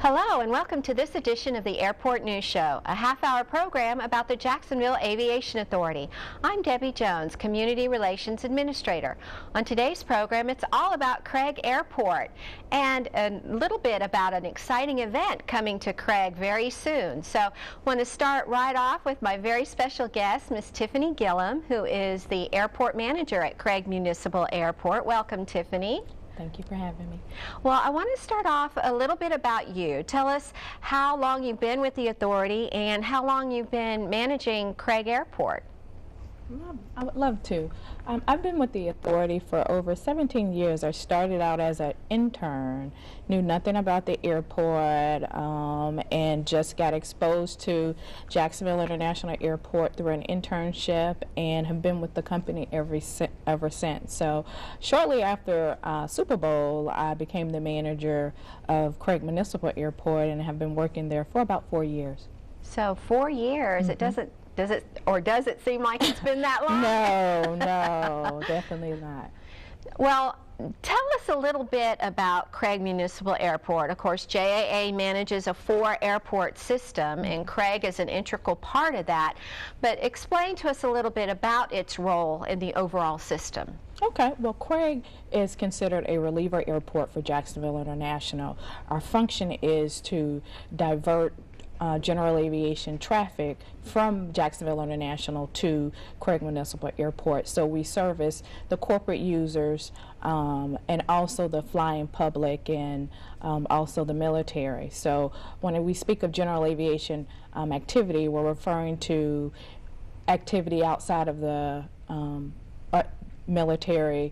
Hello and welcome to this edition of the Airport News Show, a half-hour program about the Jacksonville Aviation Authority. I'm Debbie Jones, Community Relations Administrator. On today's program, it's all about Craig Airport and a little bit about an exciting event coming to Craig very soon. So I want to start right off with my very special guest, Miss Tiffany Gillum, who is the Airport Manager at Craig Municipal Airport. Welcome, Tiffany. Thank you for having me. Well, I want to start off a little bit about you. Tell us how long you've been with the authority and how long you've been managing Craig Airport. I would love to. I've been with the authority for over 17 years. I started out as an intern, knew nothing about the airport, and just got exposed to Jacksonville International Airport through an internship and have been with the company ever since. So shortly after Super Bowl, I became the manager of Craig Municipal Airport and have been working there for about 4 years. So 4 years, it does it seem like it's been that long? No, definitely not. Well, tell us a little bit about Craig Municipal Airport. Of course, JAA manages a 4-airport system, and Craig is an integral part of that. But explain to us a little bit about its role in the overall system. Okay, well, Craig is considered a reliever airport for Jacksonville International. Our function is to divert general aviation traffic from Jacksonville International to Craig Municipal Airport. So we service the corporate users and also the flying public and also the military. So when we speak of general aviation activity, we're referring to activity outside of the military,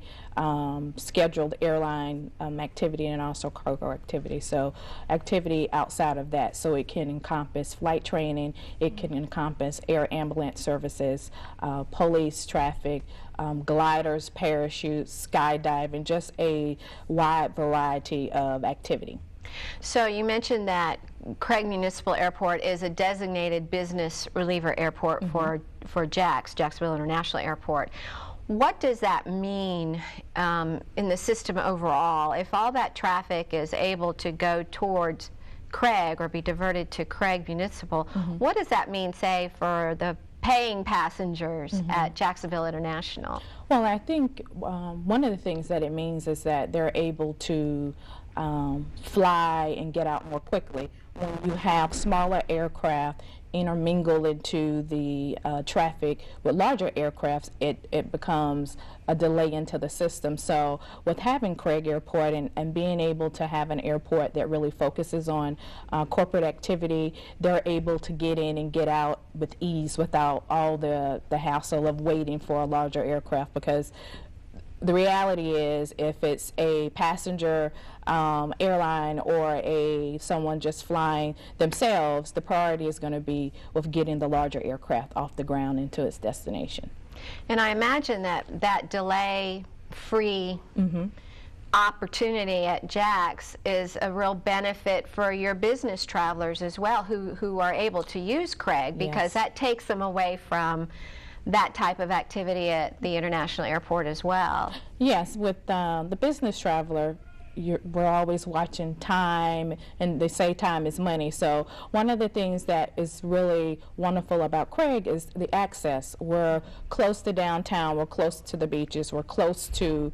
scheduled airline activity, and also cargo activity. So activity outside of that. So it can encompass flight training, it can encompass air ambulance services, police traffic, gliders, parachutes, skydiving, just a wide variety of activity. So you mentioned that Craig Municipal Airport is a designated business reliever airport for Jacksonville International Airport. What does that mean in the system overall? If all that traffic is able to go towards Craig or be diverted to Craig Municipal, what does that mean, say, for the paying passengers at Jacksonville International? Well, I think one of the things that it means is that they're able to fly and get out more quickly. When you have smaller aircraft intermingle into the traffic with larger aircrafts, it becomes a delay into the system. So with having Craig Airport and being able to have an airport that really focuses on corporate activity, they're able to get in and get out with ease without all the hassle of waiting for a larger aircraft, because the reality is, if it's a passenger airline or someone just flying themselves, the priority is going to be with getting the larger aircraft off the ground into its destination. And I imagine that delay-free opportunity at JAX is a real benefit for your business travelers as well, who are able to use Craig, because that takes them away from that type of activity at the international airport as well. Yes, with the business traveler, we're always watching time, and they say time is money. So one of the things that is really wonderful about Craig is the access. We're close to downtown, we're close to the beaches, we're close to,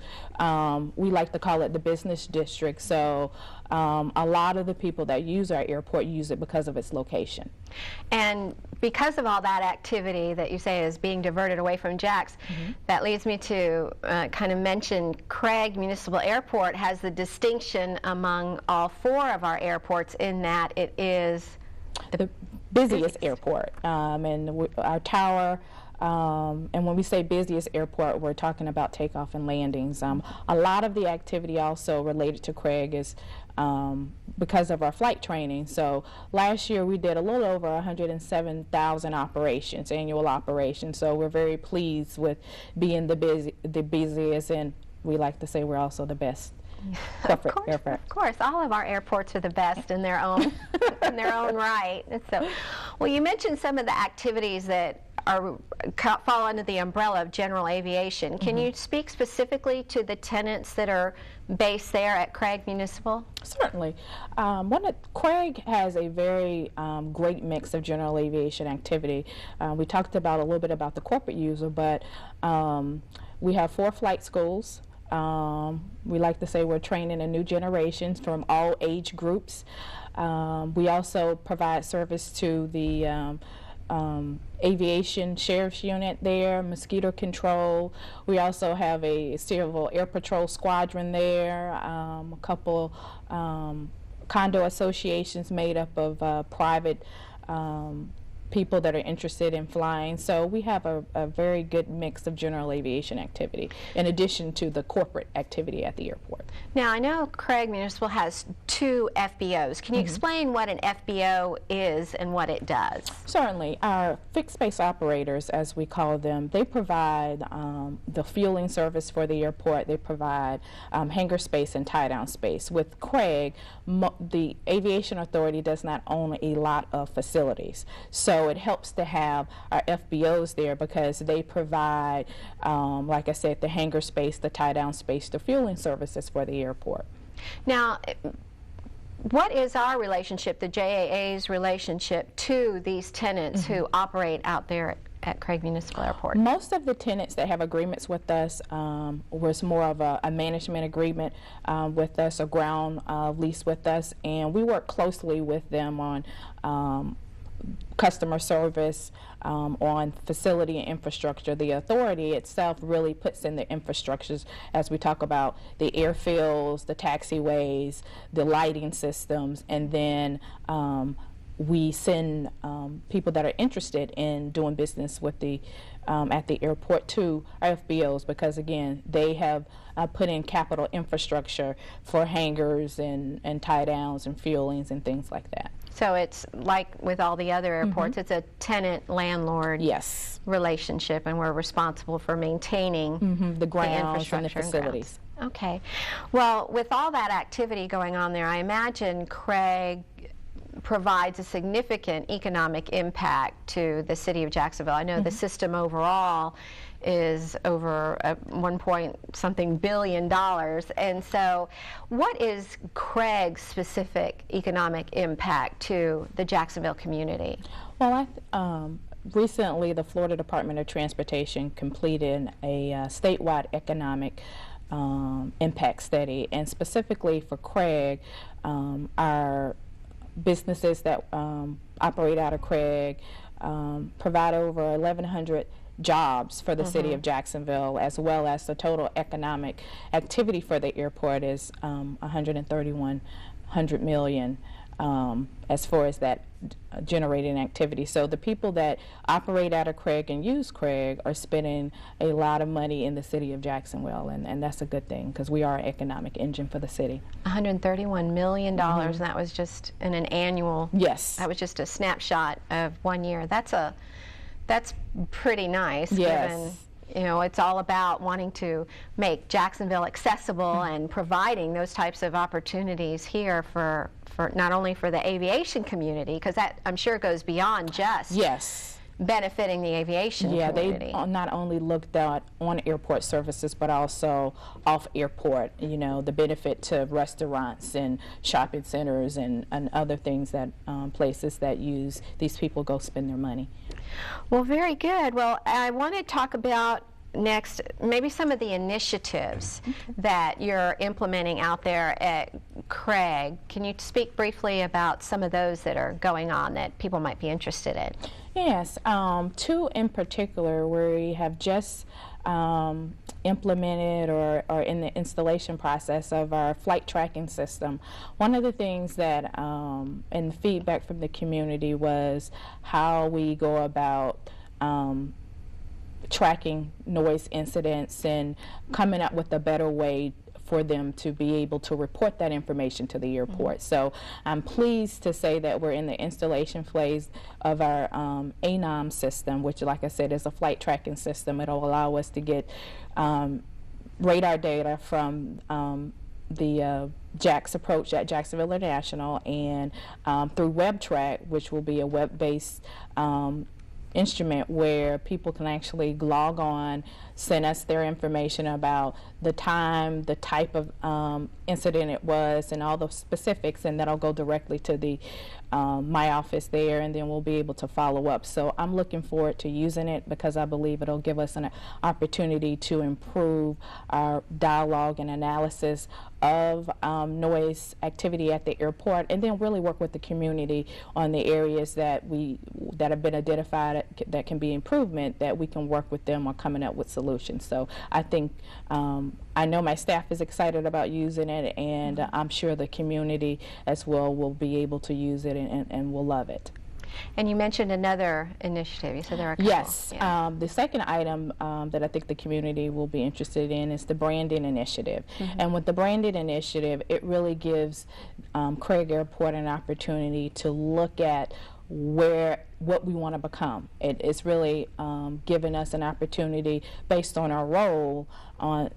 we like to call it the business district. So a lot of the people that use our airport use it because of its location. And because of all that activity that you say is being diverted away from JAX, that leads me to kind of mention Craig Municipal Airport has the distinction among all 4 of our airports in that it is the busiest airport. And our tower, and when we say busiest airport, we're talking about takeoff and landings. A lot of the activity also related to Craig is because of our flight training. So last year we did a little over 107,000 operations, annual operations. So we're very pleased with being the busiest, and we like to say we're also the best corporate airport. Of course, all of our airports are the best in their own in their own right. So, well, you mentioned some of the activities that fall under the umbrella of general aviation. Can you speak specifically to the tenants that are base there at Craig Municipal? Certainly. Craig has a very great mix of general aviation activity. We talked about a little bit about the corporate user, but we have 4 flight schools. We like to say we're training a new generations from all age groups. We also provide service to the aviation sheriff's unit there, mosquito control. We also have a civil air patrol squadron there, a couple condo associations made up of private people that are interested in flying. So we have a very good mix of general aviation activity in addition to the corporate activity at the airport. Now, I know Craig Municipal has 2 FBOs. Can you explain what an FBO is and what it does? Certainly. Our fixed base operators, as we call them, they provide the fueling service for the airport. They provide hangar space and tie-down space. With Craig, the Aviation Authority does not own a lot of facilities. So it helps to have our FBOs there because they provide, like I said, the hangar space, the tie-down space, the fueling services for the airport. Now, what is our relationship, the JAA's relationship, to these tenants who operate out there at Craig Municipal Airport? Most of the tenants that have agreements with us was more of a management agreement with us, a ground lease with us, and we work closely with them on customer service, on facility and infrastructure. The authority itself really puts in the infrastructures as we talk about the airfields, the taxiways, the lighting systems, and then we send people that are interested in doing business with the at the airport to our FBOs because, again, they have put in capital infrastructure for hangars and tie-downs and fuelings and things like that. So it's like with all the other airports, it's a tenant-landlord relationship, and we're responsible for maintaining the grounds infrastructure and the facilities. Okay. Well, with all that activity going on there, I imagine Craig provides a significant economic impact to the city of Jacksonville. I know the system overall is over $1 billion. And so what is Craig's specific economic impact to the Jacksonville community? Well, recently the Florida Department of Transportation completed a statewide economic impact study, and specifically for Craig, our businesses that operate out of Craig provide over 1,100 jobs for the city of Jacksonville, as well as the total economic activity for the airport is $131 million as far as that generating activity. So the people that operate out of Craig and use Craig are spending a lot of money in the city of Jacksonville, and that's a good thing because we are an economic engine for the city. $131 million, and that was just in an annual. Yes. That was just a snapshot of 1 year. That's pretty nice. Yes. Given, you know, it's all about wanting to make Jacksonville accessible and providing those types of opportunities here for not only for the aviation community, because that I'm sure goes beyond just benefiting the aviation community. They not only looked at on airport services, but also off airport, you know, the benefit to restaurants and shopping centers and other things that places that use these people go spend their money. Well, very good. Well, I want to talk about next maybe some of the initiatives that you're implementing out there at Craig. Can you speak briefly about some of those that are going on that people might be interested in? Yes, 2 in particular where we have just implemented or in the installation process of our flight tracking system. One of the things that and the feedback from the community was how we go about tracking noise incidents and coming up with a better way for them to be able to report that information to the airport. So I'm pleased to say that we're in the installation phase of our ANOM system, which, like I said, is a flight tracking system. It'll allow us to get radar data from the JAX approach at Jacksonville International and through WebTrack, which will be a web-based instrument where people can actually log on, send us their information about the time, the type of incident it was, and all the specifics, and that'll go directly to the my office there, and then we'll be able to follow up. So I'm looking forward to using it because I believe it'll give us an opportunity to improve our dialogue and analysis of noise activity at the airport, and then really work with the community on the areas that have been identified that can be improvement, that we can work with them on coming up with solutions. So I think I know my staff is excited about using it, and I'm sure the community as well will be able to use it and will love it. And you mentioned another initiative. You said there are a couple. Yes. Yeah. The second item that I think the community will be interested in is the branding initiative. And with the branding initiative, it really gives Craig Airport an opportunity to look at what we want to become. It's really given us an opportunity based on our role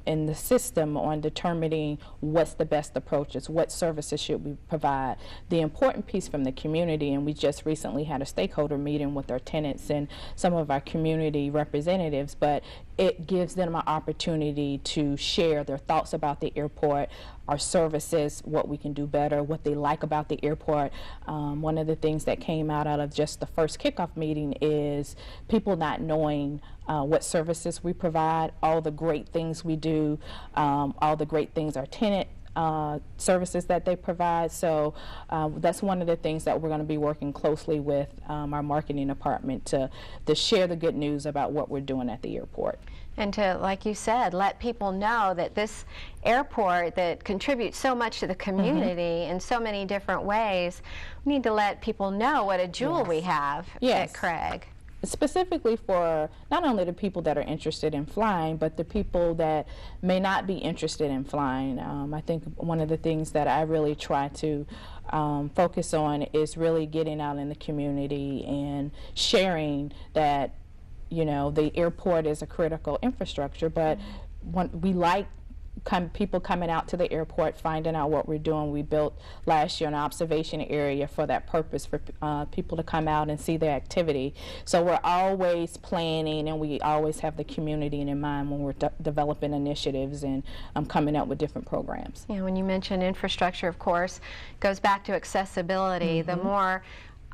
in the system on determining what's the best approaches, what services should we provide. The important piece from the community, and we just recently had a stakeholder meeting with our tenants and some of our community representatives, but it gives them an opportunity to share their thoughts about the airport, our services, what we can do better, what they like about the airport. One of the things that came out of just the first kickoff meeting is people not knowing what services we provide, all the great things we do, all the great things our tenant services that they provide. So that's one of the things that we're going to be working closely with our marketing department to share the good news about what we're doing at the airport. And to, like you said, let people know that this airport that contributes so much to the community in so many different ways, we need to let people know what a jewel we have at Craig. Specifically for not only the people that are interested in flying, but the people that may not be interested in flying. I think one of the things that I really try to focus on is really getting out in the community and sharing that, you know, the airport is a critical infrastructure, but we like people coming out to the airport, finding out what we're doing. We built last year an observation area for that purpose, for people to come out and see the activity. So we're always planning, and we always have the community in mind when we're developing initiatives and coming up with different programs. Yeah, when you mention infrastructure, of course, goes back to accessibility. The more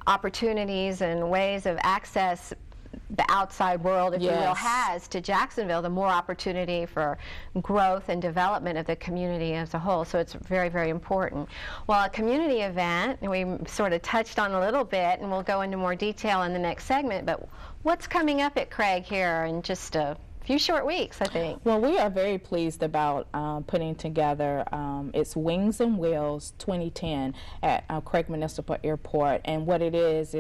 opportunities and ways of access the outside world, if you will, has to Jacksonville, the more opportunity for growth and development of the community as a whole. So it's very, very important. Well, a community event, and we sort of touched on a little bit, and we'll go into more detail in the next segment, but what's coming up at Craig here in just a few short weeks, I think? Well, we are very pleased about putting together it's Wings and Wheels 2010 at Craig Municipal Airport, and what it is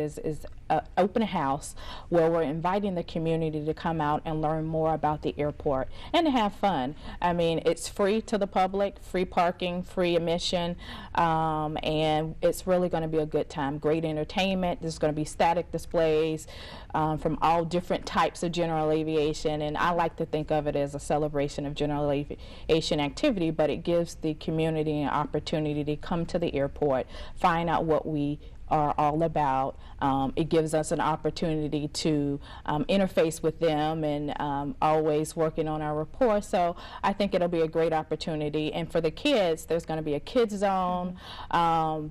an open house where we're inviting the community to come out and learn more about the airport and to have fun. I mean, it's free to the public, free parking, free admission, and it's really going to be a good time. Great entertainment. There's going to be static displays from all different types of general aviation, and I like to think of it as a celebration of general aviation activity, but it gives the community an opportunity to come to the airport, find out what we are all about. It gives us an opportunity to interface with them, and always working on our rapport. So I think it'll be a great opportunity. And for the kids, there's going to be a kids zone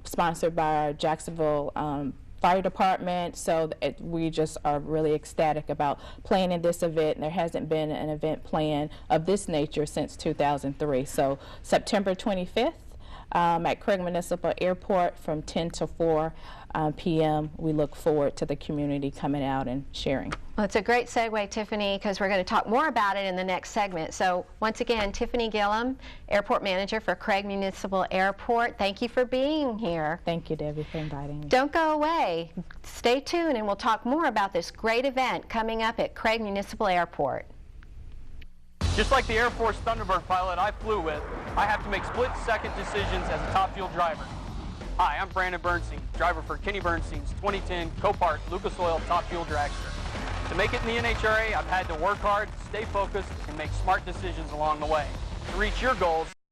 sponsored by our Jacksonville Fire Department. So we just are really ecstatic about planning this event. There hasn't been an event planned of this nature since 2003. So September 25th. At Craig Municipal Airport from 10 to 4 p.m. We look forward to the community coming out and sharing. Well, it's a great segue, Tiffany, because we're going to talk more about it in the next segment. So once again, Tiffany Gillum, Airport Manager for Craig Municipal Airport, thank you for being here. Thank you, Debbie, for inviting me. Don't go away. Stay tuned, and we'll talk more about this great event coming up at Craig Municipal Airport. Just like the Air Force Thunderbird pilot I flew with, I have to make split-second decisions as a top fuel driver. Hi, I'm Brandon Bernstein, driver for Kenny Bernstein's 2010 Copart Lucas Oil Top Fuel Dragster. To make it in the NHRA, I've had to work hard, stay focused, and make smart decisions along the way. To reach your goals,